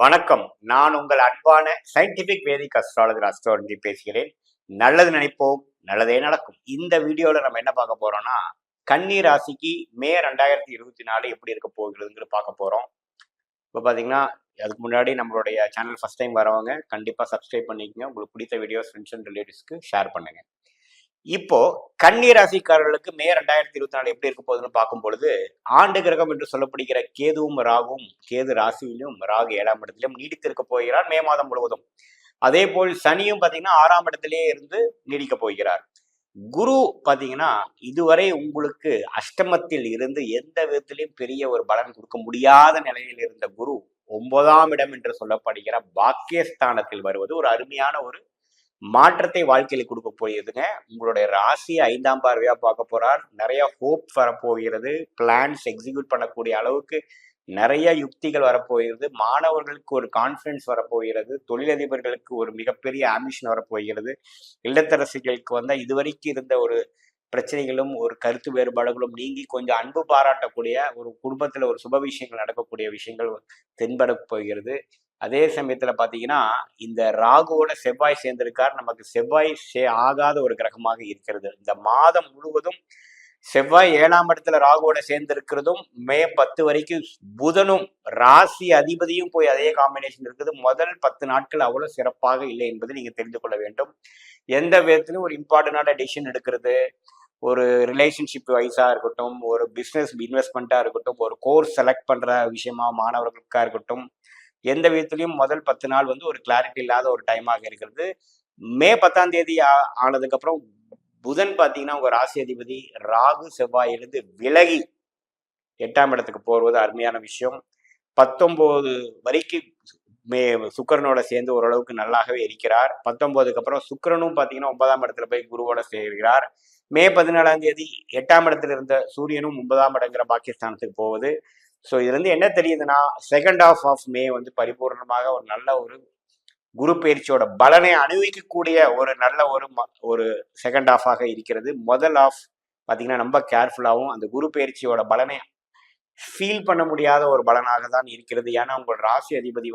வணக்கம். நான் உங்கள் அன்பான சயின்டிபிக் வேதிக் அஸ்ட்ராலஜர் அஸ்ட்ரோலஜி பேசுகிறேன். நல்லது நினைப்போம், நல்லதே நடக்கும். இந்த வீடியோல நம்ம என்ன பார்க்க போறோம்னா, கன்னி ராசிக்கு மே 2024 எப்படி இருக்க போகிறதுங்கிறது பார்க்க போறோம். இப்போ பார்த்தீங்கன்னா, அதுக்கு முன்னாடி நம்மளுடைய சேனல் ஃபர்ஸ்ட் டைம் வரவங்க கண்டிப்பா சப்ஸ்கிரைப் பண்ணிக்கங்க. உங்களுக்கு பிடித்த வீடியோஸ் ஃப்ரெண்ட்ஸ் அண்ட் ரிலேட்டிவ்ஸ்க்கு ஷேர் பண்ணுங்க. இப்போ கன்னி ராசிக்காரர்களுக்கு மே 2024 எப்படி இருக்க போகுதுன்னு பார்க்கும் பொழுது, ஆண்டு கிரகம் என்று சொல்லப்படுகிற கேதுவும் ராகுவும், கேது ராசியிலும் ராகு 7ஆம் இடத்திலும் நீடித்திருக்க போகிறார் மே மாதம் முழுவதும். அதே போல் சனியும் பார்த்தீங்கன்னா 6ஆம் இடத்திலேயே இருந்து நீடிக்க போகிறார். குரு பார்த்தீங்கன்னா இதுவரை உங்களுக்கு அஷ்டமத்தில் இருந்து எந்த விதத்திலையும் பெரிய ஒரு பலன் கொடுக்க முடியாத நிலையில் இருந்த குரு 9ஆம் இடம் என்று சொல்லப்படுகிற பாக்கியஸ்தானத்தில் வருவது ஒரு அருமையான ஒரு மாற்றத்தை வாழ்க்கையில கொடுக்க போகுதுங்க. உங்களுடைய ராசி 5ஆம் பார்வையா பார்க்க போறார். நிறைய ஹோப் வரப்போகிறது. பிளான்ஸ் எக்ஸிக்யூட் பண்ணக்கூடிய அளவுக்கு நிறைய யுக்திகள் வரப்போகிறது. மாணவர்களுக்கு ஒரு கான்ஃபிடன்ஸ் வரப்போகிறது. தொழிலதிபர்களுக்கு ஒரு மிகப்பெரிய ஆம்பிஷன் வரப்போகிறது. இல்லத்தரசிகளுக்கு இதுவரைக்கும் இருந்த ஒரு பிரச்சனைகளும் ஒரு கருத்து வேறுபாடுகளும் நீங்கி கொஞ்சம் அன்பு பாராட்டக்கூடிய ஒரு குடும்பத்துல ஒரு சுப விஷயங்கள் நடக்கக்கூடிய விஷயங்கள் தென்பட போகிறது. அதே சமயத்துல பாத்தீங்கன்னா இந்த ராகுவோட செவ்வாய் சேர்ந்திருக்கார். நமக்கு செவ்வாய் ஆகாத ஒரு கிரகமாக இருக்கிறது. இந்த மாதம் முழுவதும் செவ்வாய் 7ஆம் இடத்துல ராகுவோட சேர்ந்திருக்கிறதும் மே 10 வரைக்கும் புதனும் ராசி அதிபதியும் போய் அதே காம்பினேஷன் இருக்குது. முதல் 10 நாட்கள் அவ்வளவு சிறப்பாக இல்லை என்பதை நீங்க தெரிந்து கொள்ள வேண்டும். எந்த விதத்திலும் ஒரு இம்பார்ட்டன்டான டெசிஷன் எடுக்கிறது, ஒரு ரிலேஷன்ஷிப் வைஸா இருக்கட்டும், ஒரு பிஸ்னஸ் இன்வெஸ்ட்மெண்ட்டா இருக்கட்டும், ஒரு கோர்ஸ் செலக்ட் பண்ற விஷயமா மாணவர்களுக்கா இருக்கட்டும், எந்த விதத்திலையும் முதல் 10 நாள் ஒரு கிளாரிட்டி இல்லாத ஒரு டைமாக இருக்கிறது. மே 10ஆம் தேதி ஆனதுக்கு அப்புறம் புதன் பார்த்தீங்கன்னா உங்க ராசி அதிபதி ராகு செவ்வாயிலிருந்து விலகி 8ஆம் இடத்துக்கு போவது அருமையான விஷயம். 19 வரைக்கும் சுக்கிரனோட சேர்ந்து ஓரளவுக்கு நல்லாகவே இருக்கிறார். 19க்கு அப்புறம் சுக்கிரனும் பார்த்தீங்கன்னா 9ஆம் இடத்துல போய் குருவோட சேர்கிறார். மே 17ஆம் தேதி 8ஆம் இடத்துல இருந்த சூரியனும் 9ஆம் இடங்கிற பாகிஸ்தானத்துக்கு போகுது. ஸோ இதுல இருந்து என்ன தெரியுதுன்னா, செகண்ட் ஹாஃப் ஆஃப் மே பரிபூர்ணமாக ஒரு நல்ல ஒரு குரு பயிற்சியோட பலனை அனுபவிக்கக்கூடிய ஒரு நல்ல ஒரு செகண்ட் ஹாஃபாக இருக்கிறது. முதல் ஹாஃப் பார்த்தீங்கன்னா ரொம்ப கேர்ஃபுல்லாகவும் அந்த குரு பயிற்சியோட பலனை ஃபீல் பண்ண முடியாத ஒரு பலனாக தான் இருக்கிறது. ஏன்னா உங்கள் ராசி அதிபதி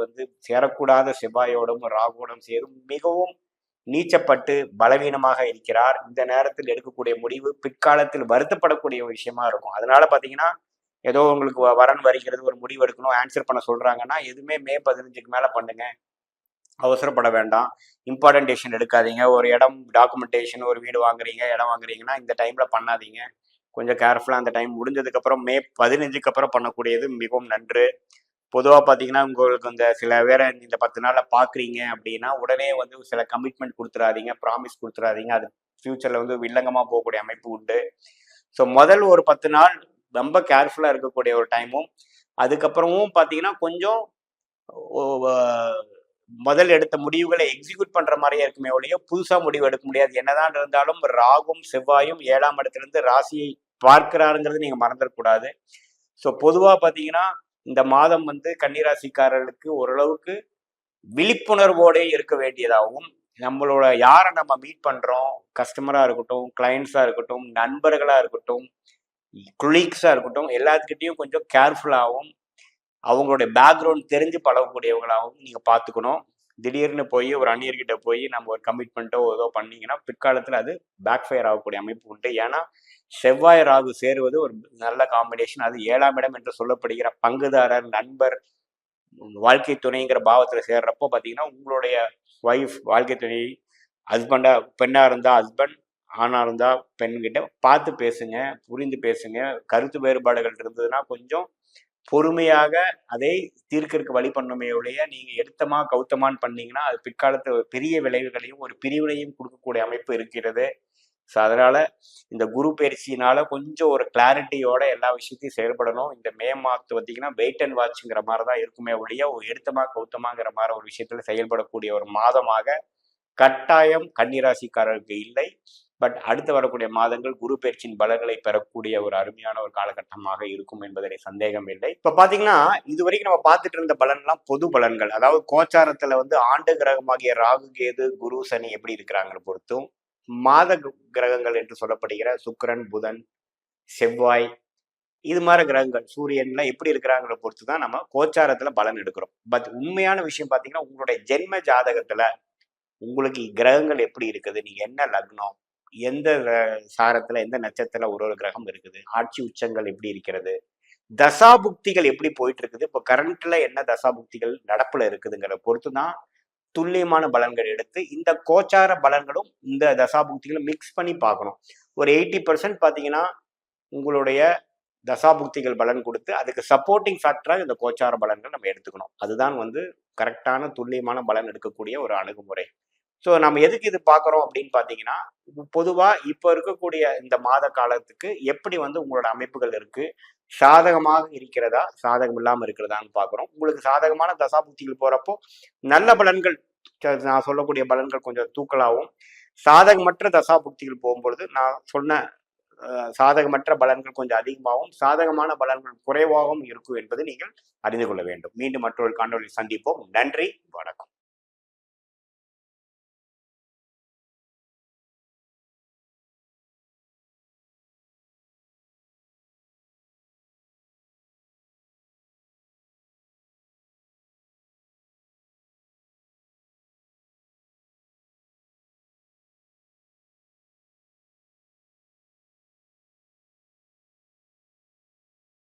சேரக்கூடாத செவ்வாயோடும் ராகுவோடும் சேரும் மிகவும் நீச்சப்பட்டு பலவீனமாக இருக்கிறார். இந்த நேரத்தில் எடுக்கக்கூடிய முடிவு பிற்காலத்தில் வருத்தப்படக்கூடிய ஒரு விஷயமா இருக்கும். அதனால பார்த்தீங்கன்னா ஏதோ உங்களுக்கு வரன் வருகிறது, ஒரு முடிவு எடுக்கணும், ஆன்சர் பண்ண சொல்றாங்கன்னா எதுவுமே மே 15க்கு மேல பண்ணுங்க. அவசரப்பட வேண்டாம். இம்பார்ட்டன்ட் டெசிஷன் எடுக்காதீங்க. ஒரு இடம் டாக்குமெண்டேஷன், ஒரு வீடு வாங்குறீங்க, இடம் வாங்குறீங்கன்னா இந்த டைம்ல பண்ணாதீங்க. கொஞ்சம் கேர்ஃபுல்லா அந்த டைம் முடிஞ்சதுக்கு அப்புறம் மே 15க்கு அப்புறம் பண்ணக்கூடியது மிகவும் நன்று. பொதுவாக பார்த்தீங்கன்னா உங்களுக்கு இந்த சில பேரை இந்த 10 நாள்ல பாக்குறீங்க அப்படின்னா உடனே சில கமிட்மெண்ட் கொடுத்துடாதீங்க, ப்ராமிஸ் கொடுத்துடாதீங்க. அது ஃபியூச்சர்ல வில்லங்கமா போகக்கூடிய அமைப்பு உண்டு. ஸோ முதல் ஒரு 10 நாள் ரொம்ப கேர்ஃபுல்லா இருக்கக்கூடிய ஒரு டைமும், அதுக்கப்புறமும் பார்த்தீங்கன்னா கொஞ்சம் முதல் எடுத்த முடிவுகளை எக்ஸிக்யூட் பண்ற மாதிரியே இருக்குமே ஒழிய புதுசா முடிவு எடுக்க முடியாது. என்னதான் இருந்தாலும் ராகும் செவ்வாயும் 7ஆம் இடத்திலிருந்து ராசியை பார்க்கிறாருங்கிறது நீங்க மறந்துடக்கூடாது. ஸோ பொதுவா பார்த்தீங்கன்னா இந்த மாதம் கன்னிராசிக்காரர்களுக்கு ஓரளவுக்கு விழிப்புணர்வோடே இருக்க வேண்டியதாகவும், நம்மளோட யாரை நம்ம மீட் பண்றோம், கஸ்டமரா இருக்கட்டும், கிளைண்ட்ஸா இருக்கட்டும், நண்பர்களா இருக்கட்டும், கொலீக்ஸா இருக்கட்டும், எல்லாத்துக்கிட்டையும் கொஞ்சம் கேர்ஃபுல்லாகவும் அவங்களுடைய பேக்ரவுண்ட் தெரிஞ்சு பழகக்கூடியவங்களாகவும் நீங்க பார்த்துக்கணும். திடீர்னு போய் ஒரு அந்நியர்கிட்ட போய் நம்ம ஒரு கமிட்மெண்ட்டோ ஏதோ பண்ணீங்கன்னா பிற்காலத்தில் அது பேக் ஃபயர் ஆகக்கூடிய அமைப்பு உண்டு. ஏன்னா செவ்வாய் ராகு சேருவது ஒரு நல்ல காம்பினேஷன். அது 7ஆம் இடம் என்று சொல்லப்படுகிற பங்குதாரர், நண்பர், வாழ்க்கை துணைங்கிற பாவத்துல சேர்றப்போ பார்த்தீங்கன்னா உங்களுடைய ஒய்ஃப், வாழ்க்கை துணை, ஹஸ்பண்டா, பெண்ணா இருந்தா ஹஸ்பண்ட், ஆணா இருந்தா பெண்கிட்ட பார்த்து பேசுங்க, புரிந்து பேசுங்க. கருத்து வேறுபாடுகள் இருந்ததுன்னா கொஞ்சம் பொறுமையாக அதை தீர்க்கறதுக்கு வழி பண்ணுமே ஒழிய நீங்க எடுத்தமா கௌத்தமான்னு பண்ணீங்கன்னா அது பிற்காலத்து பெரிய விளைவுகளையும் ஒரு பிரிவினையும் கொடுக்கக்கூடிய அமைப்பு இருக்கிறது. ஸோ அதனால இந்த குரு பயிற்சியினால கொஞ்சம் ஒரு கிளாரிட்டியோட எல்லா விஷயத்தையும் செயல்படணும். இந்த மே மாதத்து பார்த்தீங்கன்னா வெயிட் அண்ட் வாட்ச்ங்கிற மாதிரி தான் இருக்குமே ஒழிய ஒரு எடுத்தமா கௌத்தமாங்கிற மாதிரி ஒரு விஷயத்துல செயல்படக்கூடிய ஒரு மாதமாக கட்டாயம் கன்னிராசிக்காரருக்கு இல்லை. பட் அடுத்து வரக்கூடிய மாதங்கள் குரு பயிற்சியின் பலன்களை பெறக்கூடிய ஒரு அருமையான ஒரு காலகட்டமாக இருக்கும் என்பதில் சந்தேகம் இல்லை. இப்ப பாத்தீங்கன்னா இதுவரைக்கும் நம்ம பார்த்துட்டு இருந்த பலன்லாம் பொது பலன்கள். அதாவது கோச்சாரத்துல ஆண்டு கிரகமாகிய ராகு, கேது, குரு, சனி எப்படி இருக்கிறாங்கன்னு பொறுத்தும், மாத கிரகங்கள் என்று சொல்லப்படுகிற சுக்கிரன், புதன், செவ்வாய், இது மாதிரி கிரகங்கள் சூரியன்ல எப்படி இருக்கிறாங்கிற பொறுத்து தான் நம்ம கோச்சாரத்துல பலன் எடுக்கிறோம். பட் உண்மையான விஷயம் பார்த்தீங்கன்னா, உங்களுடைய ஜென்ம ஜாதகத்துல உங்களுக்கு கிரகங்கள் எப்படி இருக்குது, நீங்க என்ன லக்னம், எந்த சாரத்துல எந்த நட்சத்திரத்துல ஒரு கிரகம் இருக்குது, ஆட்சி உச்சங்கள் எப்படி இருக்கிறது, தசாபுக்திகள் எப்படி போயிட்டு இருக்குது, இப்போ கரண்ட்ல என்ன தசாபுக்திகள் நடப்புல இருக்குதுங்கிற பொறுத்து தான் துல்லியமான பலன்கள் எடுத்து இந்த கோச்சார பலன்களும் இந்த தசாபுக்திகளும் மிக்ஸ் பண்ணி பார்க்கணும். ஒரு 80% பார்த்தீங்கன்னா உங்களுடைய தசாபுக்திகள் பலன் கொடுத்து அதுக்கு சப்போர்ட்டிங் ஃபேக்டராக இந்த கோச்சார பலன்கள் நம்ம எடுத்துக்கணும். அதுதான் கரெக்டான துல்லியமான பலன் எடுக்கக்கூடிய ஒரு அணுகுமுறை. ஸோ நம்ம எதுக்கு இது பார்க்குறோம் அப்படின்னு பார்த்தீங்கன்னா, பொதுவாக இப்போ இருக்கக்கூடிய இந்த மாத காலத்துக்கு எப்படி உங்களோட அமைப்புகள் இருக்கு, சாதகமாக இருக்கிறதா, சாதகம் இல்லாமல் இருக்கிறதான்னு பார்க்குறோம். உங்களுக்கு சாதகமான தசாபுக்திகள் போகிறப்போ நல்ல பலன்கள், நான் சொல்லக்கூடிய பலன்கள் கொஞ்சம் தூக்கலாகவும், சாதகமற்ற தசாபுக்திகள் போகும்பொழுது நான் சொன்ன சாதகமற்ற பலன்கள் கொஞ்சம் அதிகமாகவும், சாதகமான பலன்கள் குறைவாகவும் இருக்கும் என்பதை நீங்கள் அறிந்து கொள்ள வேண்டும். மீண்டும் மற்றொரு காணொளியில் சந்திப்போம். நன்றி, வணக்கம்.